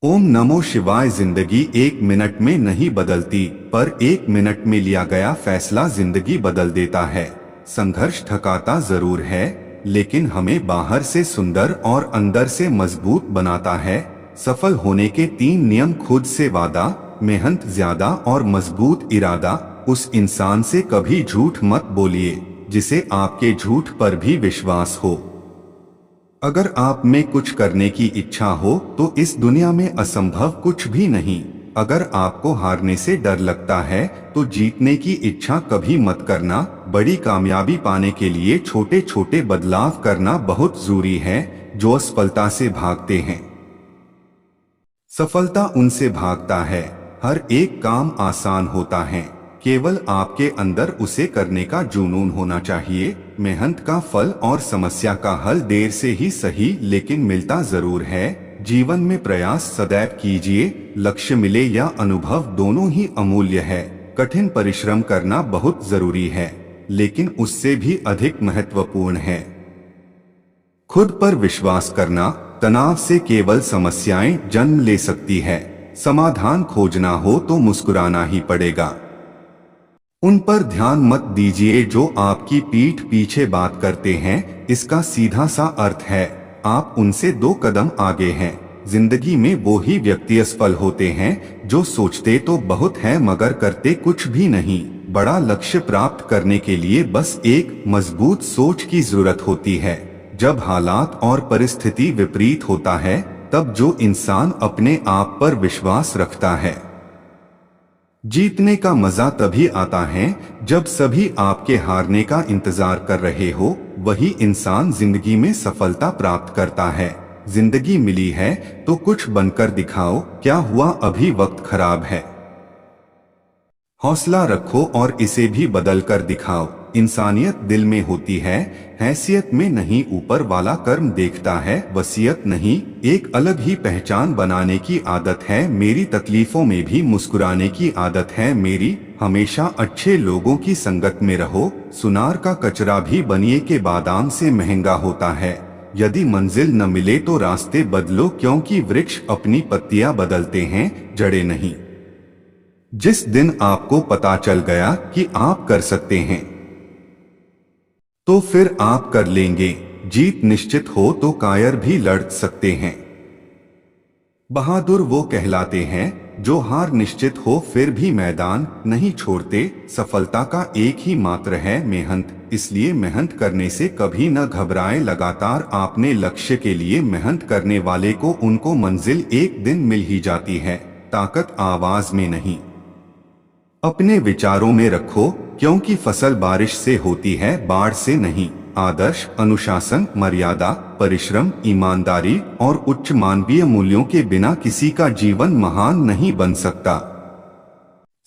ओम नमो शिवाय। जिंदगी एक मिनट में नहीं बदलती, पर एक मिनट में लिया गया फैसला जिंदगी बदल देता है। संघर्ष थकाता जरूर है, लेकिन हमें बाहर से सुंदर और अंदर से मजबूत बनाता है। सफल होने के 3 नियम: खुद से वादा, मेहनत ज्यादा और मजबूत इरादा। उस इंसान से कभी झूठ मत बोलिए जिसे आपके झूठ पर भी विश्वास हो। अगर आप में कुछ करने की इच्छा हो तो इस दुनिया में असंभव कुछ भी नहीं। अगर आपको हारने से डर लगता है तो जीतने की इच्छा कभी मत करना। बड़ी कामयाबी पाने के लिए छोटे छोटे बदलाव करना बहुत जरूरी है। जो असफलता से भागते हैं, सफलता उनसे भागता है। हर एक काम आसान होता है, केवल आपके अंदर उसे करने का जुनून होना चाहिए। मेहनत का फल और समस्या का हल देर से ही सही, लेकिन मिलता जरूर है। जीवन में प्रयास सदैव कीजिए, लक्ष्य मिले या अनुभव दोनों ही अमूल्य है। कठिन परिश्रम करना बहुत जरूरी है, लेकिन उससे भी अधिक महत्वपूर्ण है खुद पर विश्वास करना। तनाव से केवल समस्याएं जन्म ले सकती है। समाधान खोजना हो तो मुस्कुराना ही पड़ेगा। उन पर ध्यान मत दीजिए जो आपकी पीठ पीछे बात करते हैं। इसका सीधा सा अर्थ है आप उनसे 2 कदम आगे हैं। जिंदगी में वो ही व्यक्ति असफल होते हैं जो सोचते तो बहुत है मगर करते कुछ भी नहीं। बड़ा लक्ष्य प्राप्त करने के लिए बस एक मजबूत सोच की जरूरत होती है। जब हालात और परिस्थिति विपरीत होता है, तब जो इंसान अपने आप पर विश्वास रखता है, जीतने का मजा तभी आता है जब सभी आपके हारने का इंतजार कर रहे हो। वही इंसान जिंदगी में सफलता प्राप्त करता है। जिंदगी मिली है तो कुछ बनकर दिखाओ। क्या हुआ, अभी वक्त खराब है। हौसला रखो और इसे भी बदल कर दिखाओ। इंसानियत दिल में होती है, हैसियत में नहीं। ऊपर वाला कर्म देखता है, वसीयत नहीं। एक अलग ही पहचान बनाने की आदत है मेरी। तकलीफों में भी मुस्कुराने की आदत है मेरी। हमेशा अच्छे लोगों की संगत में रहो। सुनार का कचरा भी बनिए के बादाम से महंगा होता है। यदि मंजिल न मिले तो रास्ते बदलो, क्योंकि वृक्ष अपनी पत्तियां बदलते हैं, जड़ें नहीं। जिस दिन आपको पता चल गया कि आप कर सकते हैं, तो फिर आप कर लेंगे। जीत निश्चित हो तो कायर भी लड़ सकते हैं। बहादुर वो कहलाते हैं जो हार निश्चित हो फिर भी मैदान नहीं छोड़ते। सफलता का एक ही मात्र है मेहनत, इसलिए मेहनत करने से कभी न घबराएं। लगातार आपने लक्ष्य के लिए मेहनत करने वाले को उनको मंजिल एक दिन मिल ही जाती है। ताकत आवाज में नहीं, अपने विचारों में रखो, क्योंकि फसल बारिश से होती है, बाढ़ से नहीं। आदर्श, अनुशासन, मर्यादा, परिश्रम, ईमानदारी और उच्च मानवीय मूल्यों के बिना किसी का जीवन महान नहीं बन सकता।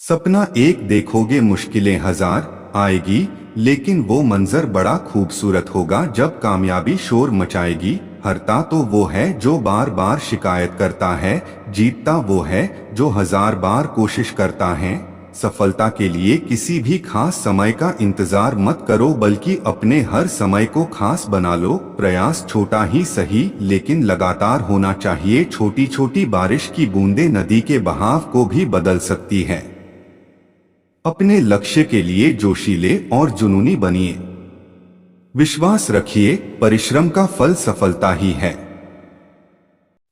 सपना एक देखोगे, मुश्किलें 1000 आएगी, लेकिन वो मंजर बड़ा खूबसूरत होगा जब कामयाबी शोर मचाएगी। हारता तो वो है जो बार बार शिकायत करता है, जीतता वो है जो 1000 बार कोशिश करता है। सफलता के लिए किसी भी खास समय का इंतजार मत करो, बल्कि अपने हर समय को खास बना लो। प्रयास छोटा ही सही, लेकिन लगातार होना चाहिए। छोटी छोटी बारिश की बूंदें नदी के बहाव को भी बदल सकती है। अपने लक्ष्य के लिए जोशीले और जुनूनी बनिए। विश्वास रखिए, परिश्रम का फल सफलता ही है।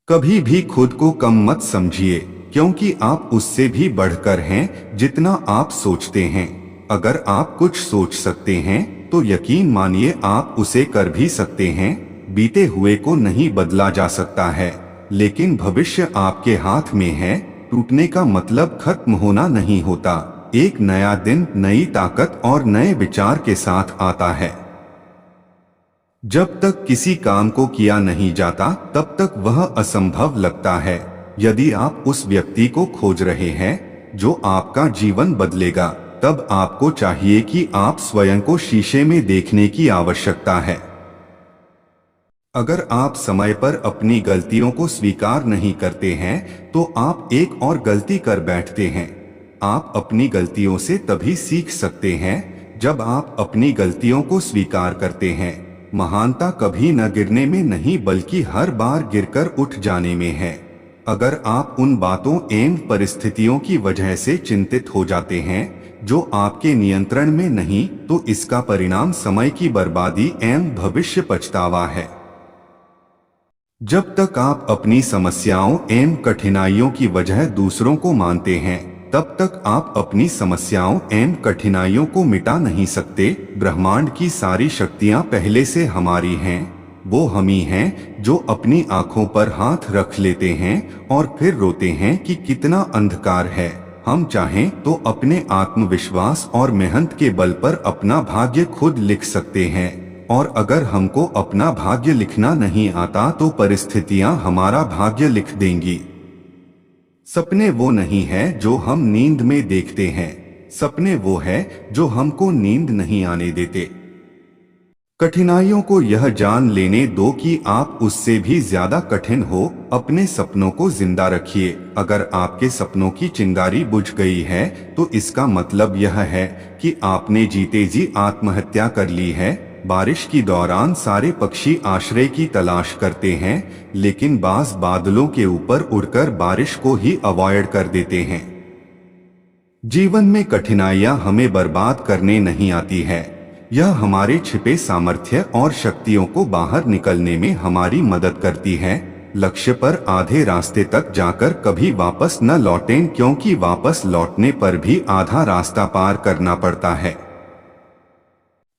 कभी भी खुद को कम मत समझिए, क्योंकि आप उससे भी बढ़कर हैं जितना आप सोचते हैं। अगर आप कुछ सोच सकते हैं तो यकीन मानिए आप उसे कर भी सकते हैं। बीते हुए को नहीं बदला जा सकता है, लेकिन भविष्य आपके हाथ में है। टूटने का मतलब खत्म होना नहीं होता। एक नया दिन नई ताकत और नए विचार के साथ आता है। जब तक किसी काम को किया नहीं जाता तब तक वह असंभव लगता है। यदि आप उस व्यक्ति को खोज रहे हैं जो आपका जीवन बदलेगा, तब आपको चाहिए कि आप स्वयं को शीशे में देखने की आवश्यकता है। अगर आप समय पर अपनी गलतियों को स्वीकार नहीं करते हैं तो आप एक और गलती कर बैठते हैं। आप अपनी गलतियों से तभी सीख सकते हैं जब आप अपनी गलतियों को स्वीकार करते हैं। महानता कभी न गिरने में नहीं, बल्कि हर बार गिरकर उठ जाने में है। अगर आप उन बातों एवं परिस्थितियों की वजह से चिंतित हो जाते हैं जो आपके नियंत्रण में नहीं, तो इसका परिणाम समय की बर्बादी एवं भविष्य पछतावा है। जब तक आप अपनी समस्याओं एवं कठिनाइयों की वजह दूसरों को मानते हैं, तब तक आप अपनी समस्याओं एवं कठिनाइयों को मिटा नहीं सकते। ब्रह्मांड की सारी शक्तियां पहले से हमारी हैं। वो हम ही हैं जो अपनी आंखों पर हाथ रख लेते हैं और फिर रोते हैं कि कितना अंधकार है। हम चाहें तो अपने आत्मविश्वास और मेहनत के बल पर अपना भाग्य खुद लिख सकते हैं, और अगर हमको अपना भाग्य लिखना नहीं आता तो परिस्थितियां हमारा भाग्य लिख देंगी। सपने वो नहीं है जो हम नींद में देखते हैं, सपने वो है जो हमको नींद नहीं आने देते। कठिनाइयों को यह जान लेने दो कि आप उससे भी ज्यादा कठिन हो। अपने सपनों को जिंदा रखिए। अगर आपके सपनों की चिंगारी बुझ गई है तो इसका मतलब यह है कि आपने जीते जी आत्महत्या कर ली है। बारिश के दौरान सारे पक्षी आश्रय की तलाश करते हैं, लेकिन बाज बादलों के ऊपर उड़कर बारिश को ही अवॉइड कर देते हैं। जीवन में कठिनाइयां हमें बर्बाद करने नहीं आती है, यह हमारे छिपे सामर्थ्य और शक्तियों को बाहर निकलने में हमारी मदद करती है। लक्ष्य पर आधे रास्ते तक जाकर कभी वापस न लौटें, क्योंकि वापस लौटने पर भी आधा रास्ता पार करना पड़ता है।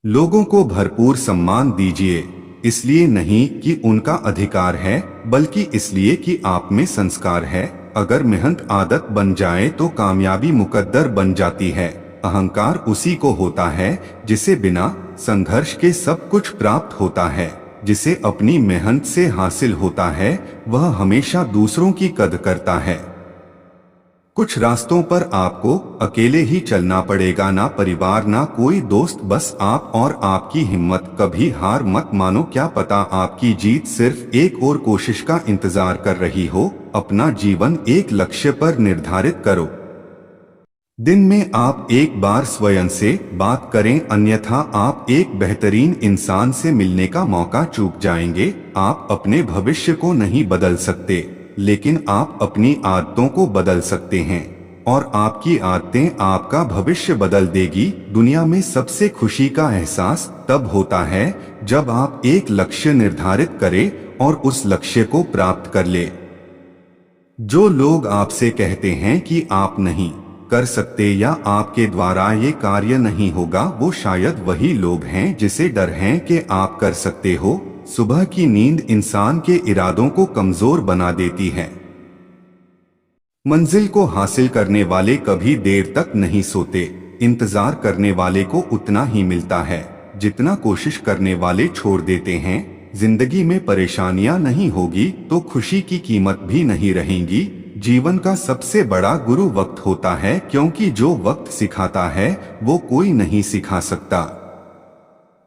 लोगों को भरपूर सम्मान दीजिए, इसलिए नहीं कि उनका अधिकार है, बल्कि इसलिए कि आप में संस्कार है। अगर मेहनत आदत बन जाए तो कामयाबी मुकद्दर बन जाती है। अहंकार उसी को होता है जिसे बिना संघर्ष के सब कुछ प्राप्त होता है। जिसे अपनी मेहनत से हासिल होता है वह हमेशा दूसरों की कदर करता है। कुछ रास्तों पर आपको अकेले ही चलना पड़ेगा, ना परिवार ना कोई दोस्त, बस आप और आपकी हिम्मत। कभी हार मत मानो, क्या पता आपकी जीत सिर्फ एक और कोशिश का इंतजार कर रही हो। अपना जीवन एक लक्ष्य पर निर्धारित करो। दिन में आप एक बार स्वयं से बात करें, अन्यथा आप एक बेहतरीन इंसान से मिलने का मौका चूक जाएंगे। आप अपने भविष्य को नहीं बदल सकते, लेकिन आप अपनी आदतों को बदल सकते हैं, और आपकी आदतें आपका भविष्य बदल देगी। दुनिया में सबसे खुशी का एहसास तब होता है जब आप एक लक्ष्य निर्धारित करें और उस लक्ष्य को प्राप्त कर ले। जो लोग आपसे कहते हैं कि आप नहीं कर सकते या आपके द्वारा ये कार्य नहीं होगा, वो शायद वही लोग हैं जिसे डर है कि आप कर सकते हो। सुबह की नींद इंसान के इरादों को कमजोर बना देती है। मंजिल को हासिल करने वाले कभी देर तक नहीं सोते। इंतजार करने वाले को उतना ही मिलता है जितना कोशिश करने वाले छोड़ देते हैं। जिंदगी में परेशानियां नहीं होगी तो खुशी की कीमत भी नहीं रहेगी। जीवन का सबसे बड़ा गुरु वक्त होता है, क्योंकि जो वक्त सिखाता है वो कोई नहीं सिखा सकता।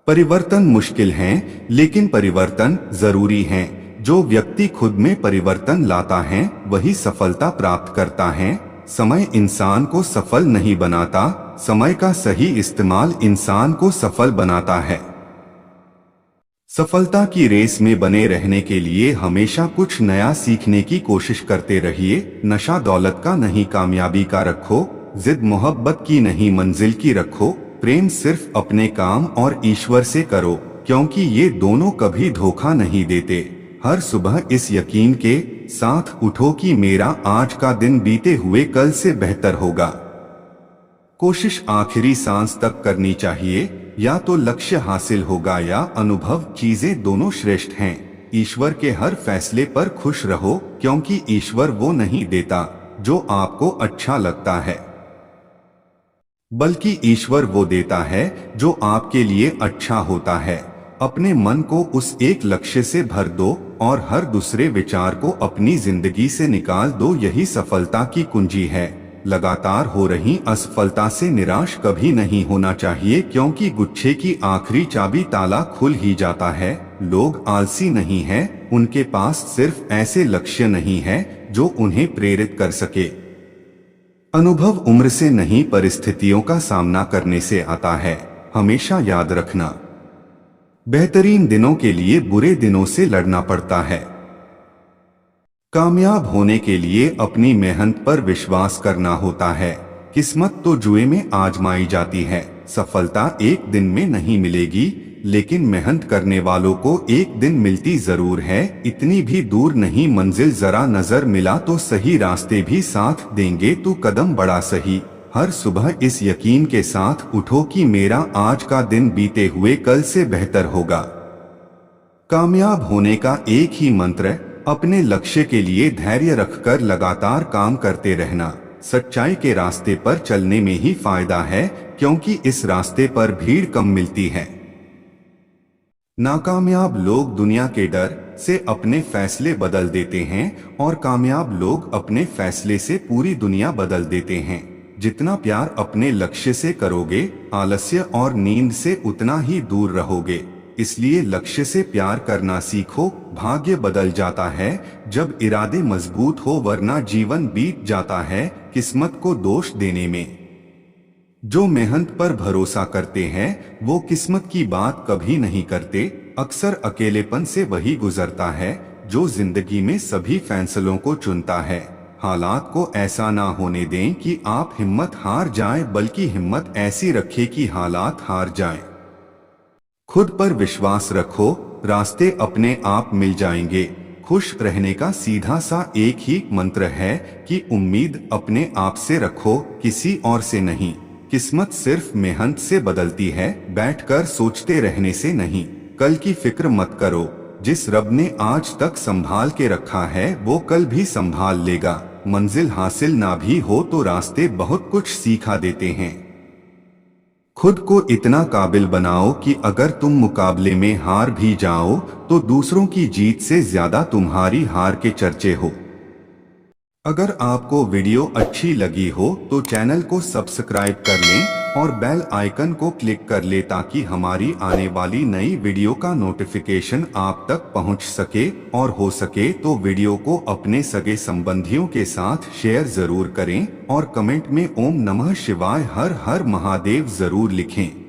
परिवर्तन मुश्किल है, लेकिन परिवर्तन जरूरी है। जो व्यक्ति खुद में परिवर्तन लाता है वही सफलता प्राप्त करता है। समय इंसान को सफल नहीं बनाता, समय का सही इस्तेमाल इंसान को सफल बनाता है। सफलता की रेस में बने रहने के लिए हमेशा कुछ नया सीखने की कोशिश करते रहिए। नशा दौलत का नहीं, कामयाबी का रखो। जिद मोहब्बत की नहीं, मंजिल की रखो। प्रेम सिर्फ अपने काम और ईश्वर से करो, क्योंकि ये दोनों कभी धोखा नहीं देते। हर सुबह इस यकीन के साथ उठो कि मेरा आज का दिन बीते हुए कल से बेहतर होगा। कोशिश आखिरी सांस तक करनी चाहिए। या तो लक्ष्य हासिल होगा या अनुभव, चीजें दोनों श्रेष्ठ हैं। ईश्वर के हर फैसले पर खुश रहो, क्योंकि ईश्वर वो नहीं देता जो आपको अच्छा लगता है, बल्कि ईश्वर वो देता है जो आपके लिए अच्छा होता है। अपने मन को उस एक लक्ष्य से भर दो और हर दूसरे विचार को अपनी जिंदगी से निकाल दो। यही सफलता की कुंजी है। लगातार हो रही असफलता से निराश कभी नहीं होना चाहिए, क्योंकि गुच्छे की आखिरी चाबी ताला खुल ही जाता है। लोग आलसी नहीं हैं, उनके पास सिर्फ ऐसे लक्ष्य नहीं है जो उन्हें प्रेरित कर सके। अनुभव उम्र से नहीं, परिस्थितियों का सामना करने से आता है। हमेशा याद रखना, बेहतरीन दिनों के लिए बुरे दिनों से लड़ना पड़ता है। कामयाब होने के लिए अपनी मेहनत पर विश्वास करना होता है। किस्मत तो जुए में आजमाई जाती है। सफलता एक दिन में नहीं मिलेगी, लेकिन मेहनत करने वालों को एक दिन मिलती जरूर है। इतनी भी दूर नहीं मंजिल, जरा नजर मिला तो सही, रास्ते भी साथ देंगे तो कदम बढ़ा सही। हर सुबह इस यकीन के साथ उठो कि मेरा आज का दिन बीते हुए कल से बेहतर होगा। कामयाब होने का एक ही मंत्र, अपने लक्ष्य के लिए धैर्य रखकर लगातार काम करते रहना। सच्चाई के रास्ते पर चलने में ही फायदा है, क्योंकि इस रास्ते पर भीड़ कम मिलती है। नाकामयाब लोग दुनिया के डर से अपने फैसले बदल देते हैं और कामयाब लोग अपने फैसले से पूरी दुनिया बदल देते हैं। जितना प्यार अपने लक्ष्य से करोगे, आलस्य और नींद से उतना ही दूर रहोगे। इसलिए लक्ष्य से प्यार करना सीखो। भाग्य बदल जाता है जब इरादे मजबूत हो, वरना जीवन बीत जाता है किस्मत को दोष देने में। जो मेहनत पर भरोसा करते हैं वो किस्मत की बात कभी नहीं करते। अक्सर अकेलेपन से वही गुजरता है जो जिंदगी में सभी फैसलों को चुनता है। हालात को ऐसा ना होने दें कि आप हिम्मत हार जाएं, बल्कि हिम्मत ऐसी रखें कि हालात हार जाएं। खुद पर विश्वास रखो, रास्ते अपने आप मिल जाएंगे। खुश रहने का सीधा सा एक ही मंत्र है कि उम्मीद अपने आप से रखो, किसी और से नहीं। किस्मत सिर्फ मेहनत से बदलती है, बैठकर सोचते रहने से नहीं। कल की फिक्र मत करो, जिस रब ने आज तक संभाल के रखा है वो कल भी संभाल लेगा। मंजिल हासिल ना भी हो तो रास्ते बहुत कुछ सिखा देते हैं। खुद को इतना काबिल बनाओ कि अगर तुम मुकाबले में हार भी जाओ तो दूसरों की जीत से ज्यादा तुम्हारी हार के चर्चे हो। अगर आपको वीडियो अच्छी लगी हो तो चैनल को सब्सक्राइब कर लें और बेल आइकन को क्लिक कर ले, ताकि हमारी आने वाली नई वीडियो का नोटिफिकेशन आप तक पहुंच सके। और हो सके तो वीडियो को अपने सगे संबंधियों के साथ शेयर जरूर करें और कमेंट में ओम नमः शिवाय हर हर महादेव जरूर लिखें।